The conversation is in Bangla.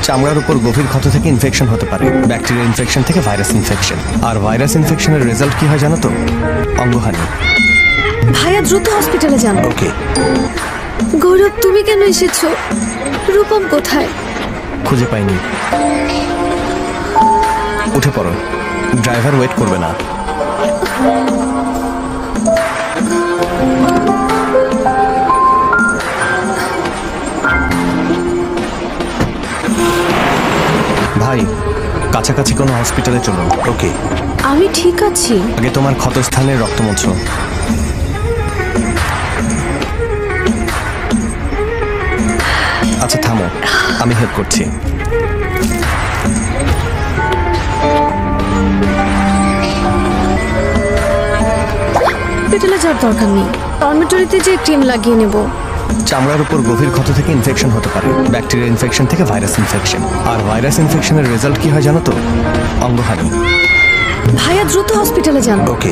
চামড়ার উপর গভীর ক্ষত থেকে ইনফেকশন হতে পারে, ব্যাকটেরিয়া ইনফেকশন থেকে ভাইরাস ইনফেকশন। আর ভাইরাস ইনফেকশনের রেজাল্ট কি হয় জানো তো? অঙ্গহানি। ভাইয়া দ্রুত হসপিটালে যান। ওকে। গৌরব, তুমি কেন এসেছো? রূপম কোথায়? খুঁজে পাইনি। উঠে পড়ো, ড্রাইভার ওয়েট করবে না। ভাই, কাছাকাছি কোনো হসপিটালে চলুন। ওকে। আমি ঠিক আছি। আগে তোমার ক্ষতস্থানের রক্ত মোছো। আচ্ছা থামো, আমি হেল্প করছি। হসপিটালে যাওয়ার দরকার নেই, টর্মেটরিতে যে ক্রিম লাগিয়ে নেব। চামড়ার উপর গভীর ক্ষত থেকে ইনফেকশন হতে পারে, ব্যাকটেরিয়া ইনফেকশন থেকে ভাইরাস ইনফেকশন। আর ভাইরাস ইনফেকশনের রেজাল্ট কি হয় জানো তো? অঙ্গহানি। ভাইয়া দ্রুত হসপিটালে যান। ওকে।